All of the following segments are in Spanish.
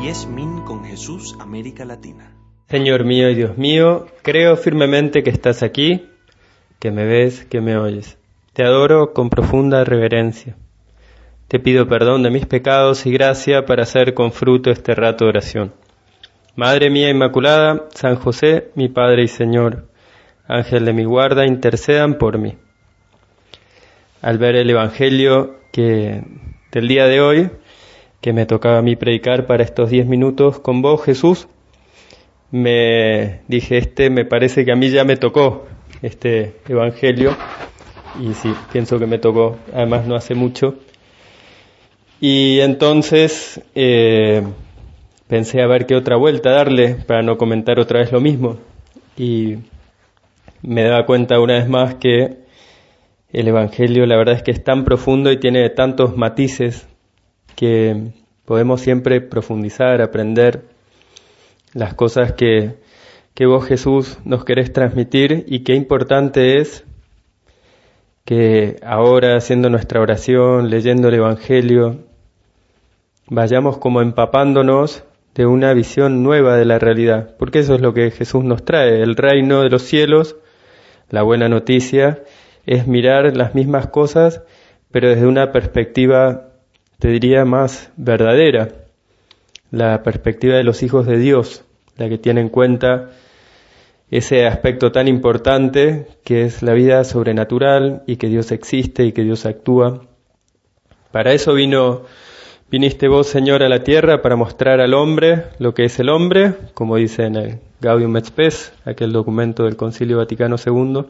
10 Min con Jesús, América Latina. Señor mío y Dios mío, creo firmemente que estás aquí, que me ves, que me oyes. Te adoro con profunda reverencia. Te pido perdón de mis pecados y gracia para hacer con fruto este rato de oración. Madre mía Inmaculada, San José, mi Padre y Señor, Ángel de mi guarda, intercedan por mí. Al ver el Evangelio del día de hoy, que me tocaba a mí predicar para estos 10 minutos con vos, Jesús, me dije, me parece que a mí ya me tocó este Evangelio, y sí, pienso que me tocó, además no hace mucho. Y entonces pensé a ver qué otra vuelta darle para no comentar otra vez lo mismo. Y me daba cuenta una vez más que el Evangelio la verdad es que es tan profundo y tiene tantos matices que podemos siempre profundizar, aprender las cosas que vos, Jesús, nos querés transmitir, y qué importante es que ahora, haciendo nuestra oración, leyendo el Evangelio, vayamos como empapándonos de una visión nueva de la realidad, porque eso es lo que Jesús nos trae. El reino de los cielos, la buena noticia, es mirar las mismas cosas, pero desde una perspectiva, te diría, más verdadera, la perspectiva de los hijos de Dios, la que tiene en cuenta ese aspecto tan importante que es la vida sobrenatural y que Dios existe y que Dios actúa. Para eso viniste vos, Señor, a la tierra, para mostrar al hombre lo que es el hombre, como dice en el Gaudium et Spes, aquel documento del Concilio Vaticano II.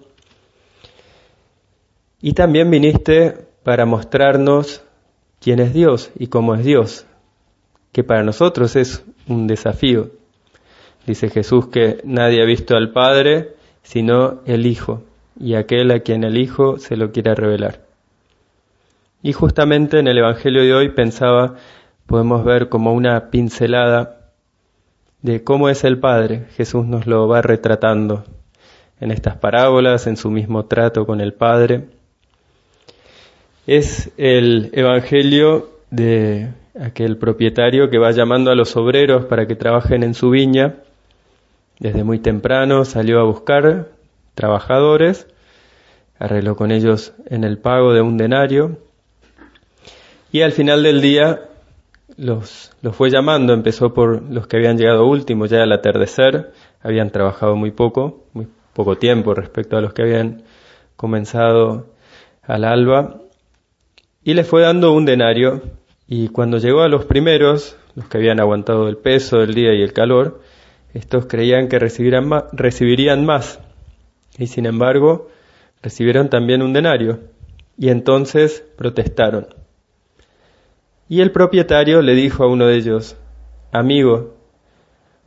Y también viniste para mostrarnos quién es Dios y cómo es Dios, que para nosotros es un desafío. Dice Jesús que nadie ha visto al Padre sino el Hijo, y aquel a quien el Hijo se lo quiera revelar. Y justamente en el Evangelio de hoy pensaba, podemos ver como una pincelada de cómo es el Padre. Jesús nos lo va retratando en estas parábolas, en su mismo trato con el Padre. Es el Evangelio de aquel propietario que va llamando a los obreros para que trabajen en su viña. Desde muy temprano salió a buscar trabajadores, arregló con ellos en el pago de un denario, y al final del día los fue llamando. Empezó por los que habían llegado últimos, ya al atardecer, habían trabajado muy poco tiempo respecto a los que habían comenzado al alba, y les fue dando un denario. Y cuando llegó a los primeros, los que habían aguantado el peso del día y el calor, estos creían que recibirían más, y sin embargo recibieron también un denario, y entonces protestaron. Y el propietario le dijo a uno de ellos: amigo,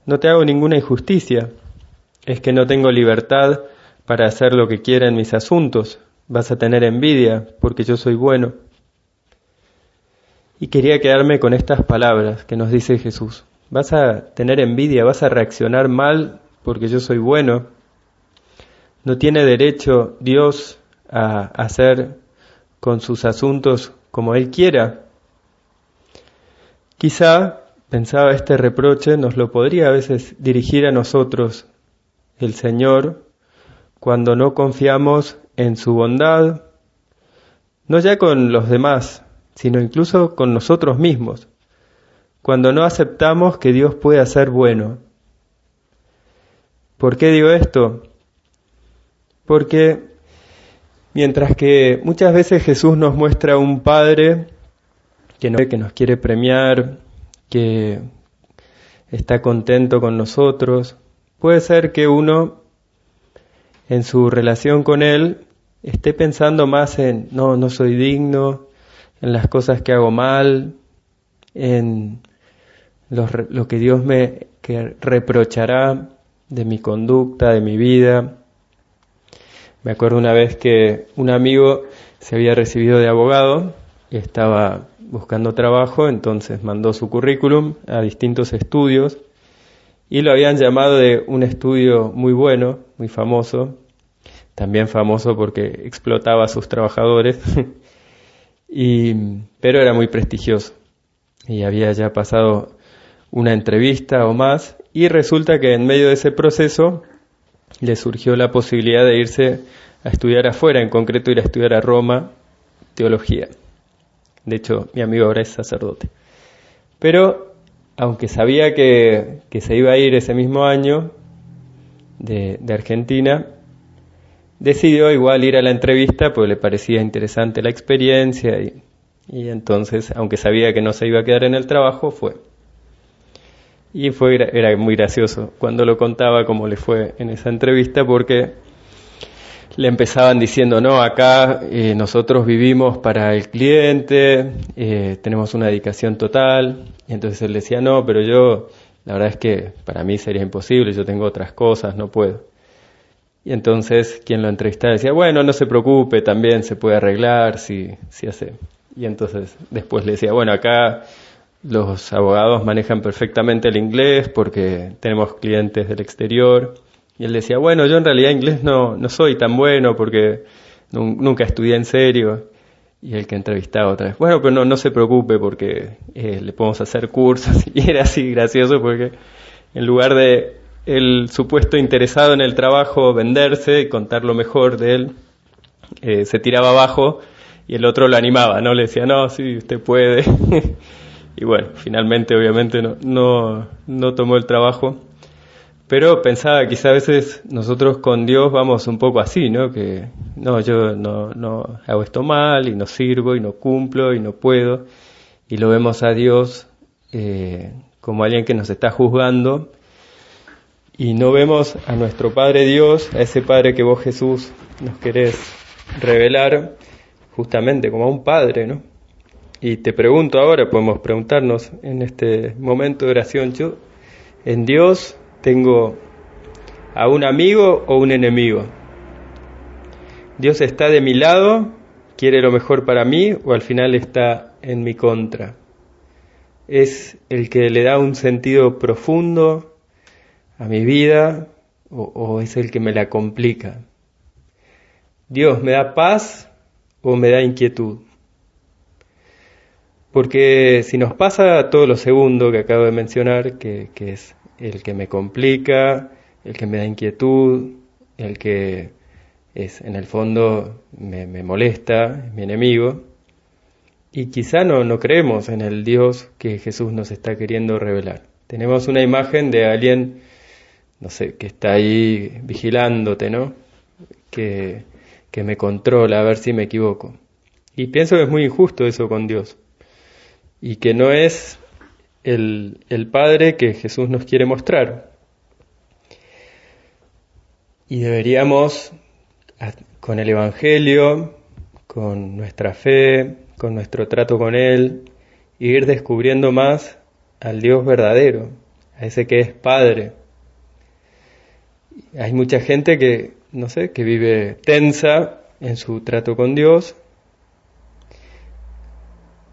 no te hago ninguna injusticia, es que no tengo libertad para hacer lo que quiera en mis asuntos, vas a tener envidia porque yo soy bueno. Y quería quedarme con estas palabras que nos dice Jesús. Vas a tener envidia, vas a reaccionar mal porque yo soy bueno. ¿No tiene derecho Dios a hacer con sus asuntos como Él quiera? Quizá, pensaba, este reproche nos lo podría a veces dirigir a nosotros el Señor cuando no confiamos en su bondad, no ya con los demás, sino incluso con nosotros mismos. Cuando no aceptamos que Dios puede ser bueno. ¿Por qué digo esto? Porque mientras que muchas veces Jesús nos muestra un Padre que nos quiere premiar, que está contento con nosotros, puede ser que uno en su relación con Él esté pensando más en no soy digno, en las cosas que hago mal, en lo que Dios me reprochará de mi conducta, de mi vida. Me acuerdo una vez que un amigo se había recibido de abogado y estaba buscando trabajo, entonces mandó su currículum a distintos estudios y lo habían llamado de un estudio muy bueno, muy famoso, también famoso porque explotaba a sus trabajadores, pero era muy prestigioso y había ya pasado una entrevista o más, y resulta que en medio de ese proceso le surgió la posibilidad de irse a estudiar afuera, en concreto ir a estudiar a Roma teología. De hecho, mi amigo ahora es sacerdote. Pero, aunque sabía que se iba a ir ese mismo año de Argentina, decidió igual ir a la entrevista porque le parecía interesante la experiencia y entonces, aunque sabía que no se iba a quedar en el trabajo, fue. Y era muy gracioso cuando lo contaba cómo le fue en esa entrevista, porque le empezaban diciendo, no, acá nosotros vivimos para el cliente, tenemos una dedicación total. Y entonces él decía, no, pero yo, la verdad es que para mí sería imposible, yo tengo otras cosas, no puedo. Y entonces quien lo entrevistaba decía, bueno, no se preocupe, también se puede arreglar si hace. Y entonces después le decía, bueno, acá los abogados manejan perfectamente el inglés porque tenemos clientes del exterior. Y él decía, bueno, yo en realidad inglés no soy tan bueno porque nunca estudié en serio. Y el que entrevistaba otra vez, bueno, pero no se preocupe porque le podemos hacer cursos. Y era así gracioso porque en lugar de el supuesto interesado en el trabajo venderse y contar lo mejor de él, se tiraba abajo y el otro lo animaba, ¿no? Le decía, no, sí, usted puede. Y bueno, finalmente obviamente no tomó el trabajo. Pero pensaba, quizá a veces nosotros con Dios vamos un poco así, ¿no? Que no, yo no hago esto mal y no sirvo y no cumplo y no puedo. Y lo vemos a Dios como alguien que nos está juzgando. Y no vemos a nuestro Padre Dios, a ese Padre que vos, Jesús, nos querés revelar justamente como a un Padre, ¿no? Y te pregunto ahora, podemos preguntarnos en este momento de oración, yo en Dios tengo a un amigo o un enemigo. Dios está de mi lado, quiere lo mejor para mí o al final está en mi contra. Es el que le da un sentido profundo a mi vida o es el que me la complica. Dios me da paz o me da inquietud. Porque si nos pasa todo lo segundo que acabo de mencionar, que es el que me complica, el que me da inquietud, el que es en el fondo me molesta, es mi enemigo, y quizá no creemos en el Dios que Jesús nos está queriendo revelar. Tenemos una imagen de alguien, no sé, que está ahí vigilándote, ¿no? Que me controla a ver si me equivoco. Y pienso que es muy injusto eso con Dios. Y que no es el Padre que Jesús nos quiere mostrar. Y deberíamos, con el Evangelio, con nuestra fe, con nuestro trato con Él, ir descubriendo más al Dios verdadero, a ese que es Padre. Hay mucha gente que, no sé, que vive tensa en su trato con Dios.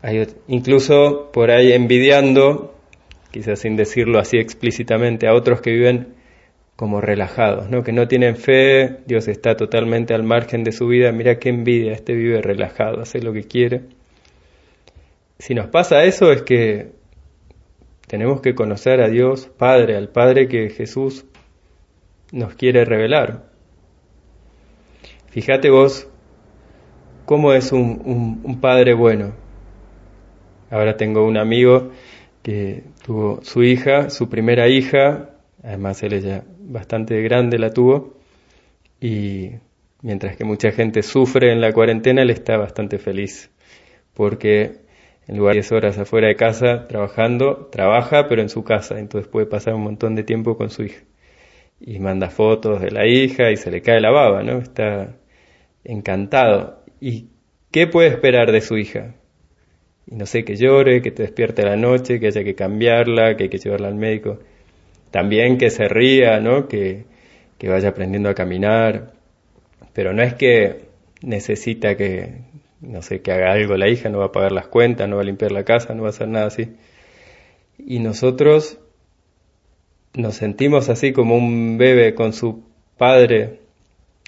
Hay incluso por ahí envidiando, quizás sin decirlo así explícitamente, a otros que viven como relajados, ¿no? Que no tienen fe, Dios está totalmente al margen de su vida, mira qué envidia, este vive relajado, hace lo que quiere. Si nos pasa eso es que tenemos que conocer a Dios Padre, al Padre que Jesús nos quiere revelar. Fíjate vos cómo es un Padre bueno. Ahora tengo un amigo que tuvo su hija, su primera hija, además él ya bastante grande la tuvo, y mientras que mucha gente sufre en la cuarentena, él está bastante feliz, porque en lugar de 10 horas afuera de casa trabajando, trabaja pero en su casa, entonces puede pasar un montón de tiempo con su hija. Y manda fotos de la hija y se le cae la baba, ¿no? Está encantado. ¿Y qué puede esperar de su hija? Y no sé, que llore, que te despierte a la noche, que haya que cambiarla, que hay que llevarla al médico. También que se ría, ¿no? Que vaya aprendiendo a caminar. Pero no es que necesita que, no sé, que haga algo la hija, no va a pagar las cuentas, no va a limpiar la casa, no va a hacer nada así. Y nosotros nos sentimos así como un bebé con su padre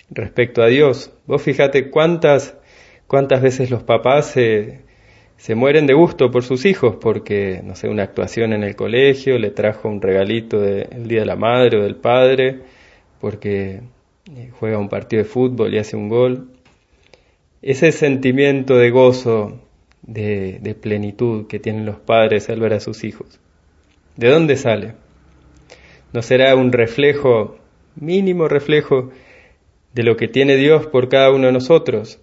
respecto a Dios. Vos fíjate cuántas veces los papás se mueren de gusto por sus hijos porque, no sé, una actuación en el colegio, le trajo un regalito del Día de la Madre o del Padre, porque juega un partido de fútbol y hace un gol. Ese sentimiento de gozo, de plenitud que tienen los padres al ver a sus hijos, ¿de dónde sale? ¿No será un reflejo, mínimo reflejo, de lo que tiene Dios por cada uno de nosotros?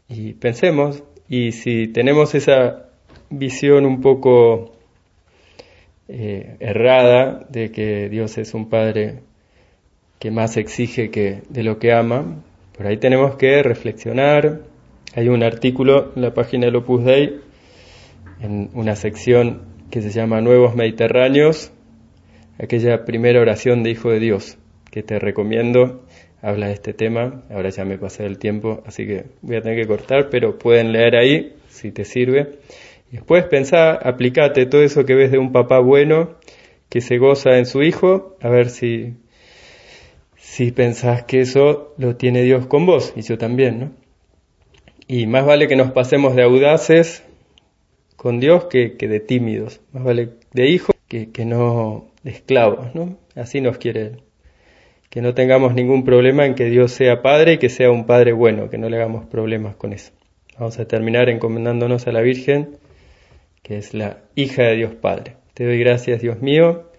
Y pensemos, y si tenemos esa visión un poco errada de que Dios es un Padre que más exige que de lo que ama, por ahí tenemos que reflexionar. Hay un artículo en la página del Opus Dei, en una sección que se llama Nuevos Mediterráneos, aquella primera oración de Hijo de Dios, que te recomiendo. Habla de este tema. Ahora ya me pasé el tiempo, así que voy a tener que cortar, pero pueden leer ahí, si te sirve. Y después pensá, aplicate todo eso que ves de un papá bueno, que se goza en su hijo, a ver si pensás que eso lo tiene Dios con vos, y yo también, ¿no? Y más vale que nos pasemos de audaces con Dios que de tímidos. Más vale de hijos que no de esclavos, ¿no? Así nos quiere Él. Que no tengamos ningún problema en que Dios sea Padre y que sea un Padre bueno, que no le hagamos problemas con eso. Vamos a terminar encomendándonos a la Virgen, que es la hija de Dios Padre. Te doy gracias, Dios mío,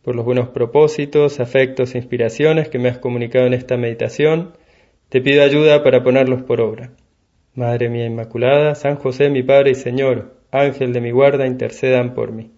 por los buenos propósitos, afectos e inspiraciones que me has comunicado en esta meditación. Te pido ayuda para ponerlos por obra. Madre mía Inmaculada, San José, mi Padre y Señor, Ángel de mi guarda, intercedan por mí.